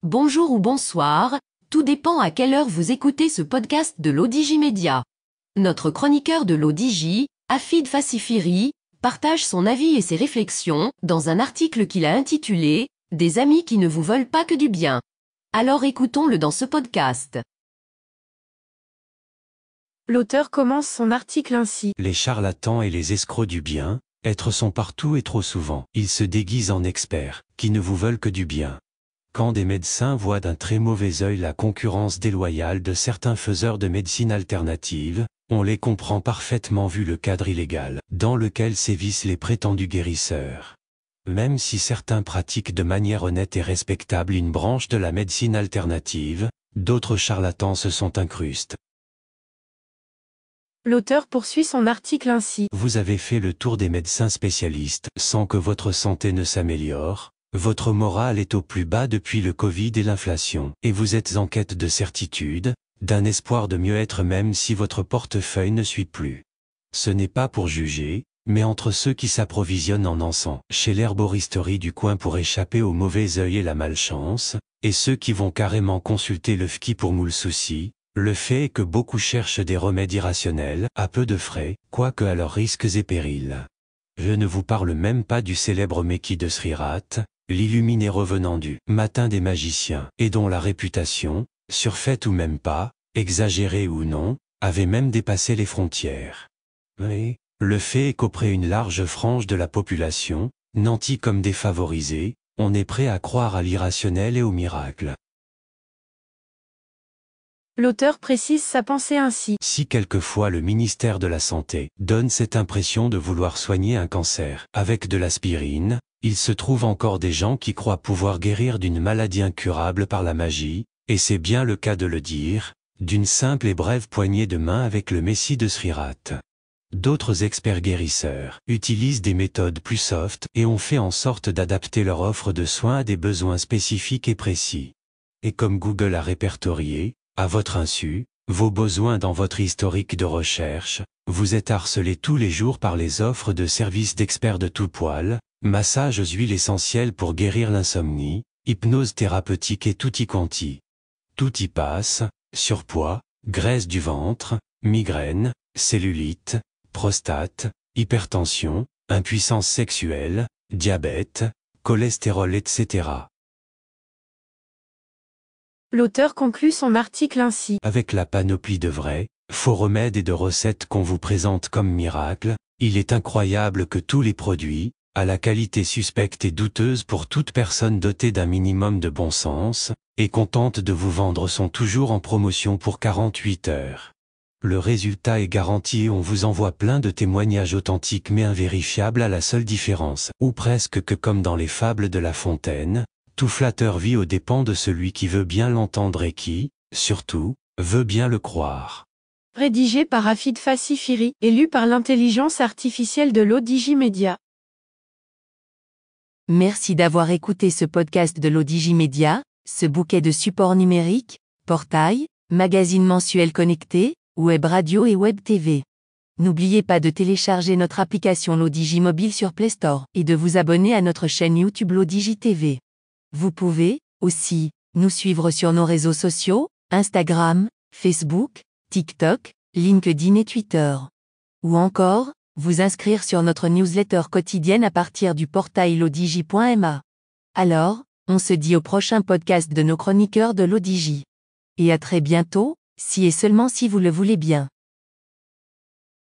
Bonjour ou bonsoir, tout dépend à quelle heure vous écoutez ce podcast de l'ODJ Média. Notre chroniqueur de l'ODJ, Afid Fassifiri, partage son avis et ses réflexions dans un article qu'il a intitulé « Des amis qui ne vous veulent pas que du bien ». Alors écoutons-le dans ce podcast. L'auteur commence son article ainsi. Les charlatans et les escrocs du bien, êtres sont partout et trop souvent. Ils se déguisent en experts, qui ne vous veulent que du bien. Quand des médecins voient d'un très mauvais œil la concurrence déloyale de certains faiseurs de médecine alternative, on les comprend parfaitement vu le cadre illégal dans lequel sévissent les prétendus guérisseurs. Même si certains pratiquent de manière honnête et respectable une branche de la médecine alternative, d'autres charlatans se sont incrustés. L'auteur poursuit son article ainsi. Vous avez fait le tour des médecins spécialistes sans que votre santé ne s'améliore. Votre morale est au plus bas depuis le Covid et l'inflation, et vous êtes en quête de certitude, d'un espoir de mieux être même si votre portefeuille ne suit plus. Ce n'est pas pour juger, mais entre ceux qui s'approvisionnent en encens chez l'herboristerie du coin pour échapper au mauvais œil et la malchance, et ceux qui vont carrément consulter le FKI pour moule soucis, le fait est que beaucoup cherchent des remèdes irrationnels, à peu de frais, quoique à leurs risques et périls. Je ne vous parle même pas du célèbre Mekki de Srirat, l'illuminé revenant du matin des magiciens, et dont la réputation, surfaite ou même pas, exagérée ou non, avait même dépassé les frontières. Mais, le fait est qu'auprès une large frange de la population, nantis comme défavorisés, on est prêt à croire à l'irrationnel et au miracle. L'auteur précise sa pensée ainsi. Si quelquefois le ministère de la Santé donne cette impression de vouloir soigner un cancer avec de l'aspirine, il se trouve encore des gens qui croient pouvoir guérir d'une maladie incurable par la magie, et c'est bien le cas de le dire, d'une simple et brève poignée de main avec le Messie de Srirat. D'autres experts guérisseurs utilisent des méthodes plus soft et ont fait en sorte d'adapter leur offre de soins à des besoins spécifiques et précis. Et comme Google a répertorié, à votre insu, vos besoins dans votre historique de recherche, vous êtes harcelé tous les jours par les offres de services d'experts de tout poil, massages huiles essentielles pour guérir l'insomnie, hypnose thérapeutique et tutti quanti. Tout y passe, surpoids, graisse du ventre, migraine, cellulite, prostate, hypertension, impuissance sexuelle, diabète, cholestérol etc. L'auteur conclut son article ainsi. Avec la panoplie de vrais, faux remèdes et de recettes qu'on vous présente comme miracles, il est incroyable que tous les produits, à la qualité suspecte et douteuse pour toute personne dotée d'un minimum de bon sens, et contente de vous vendre sont toujours en promotion pour 48 heures. Le résultat est garanti et on vous envoie plein de témoignages authentiques mais invérifiables à la seule différence, ou presque que comme dans les fables de La Fontaine, tout flatteur vit aux dépens de celui qui veut bien l'entendre et qui, surtout, veut bien le croire. Rédigé par Afid Fassifiri et lu par l'intelligence artificielle de l'ODJ Média. Merci d'avoir écouté ce podcast de l'ODJ Média, ce bouquet de supports numériques, portail, magazine mensuel connecté, web radio et web TV. N'oubliez pas de télécharger notre application l'ODJ Mobile sur Play Store et de vous abonner à notre chaîne YouTube l'ODJ TV. Vous pouvez, aussi, nous suivre sur nos réseaux sociaux, Instagram, Facebook, TikTok, LinkedIn et Twitter. Ou encore, vous inscrire sur notre newsletter quotidienne à partir du portail lodj.ma. Alors, on se dit au prochain podcast de nos chroniqueurs de l'ODJ. Et à très bientôt, si et seulement si vous le voulez bien.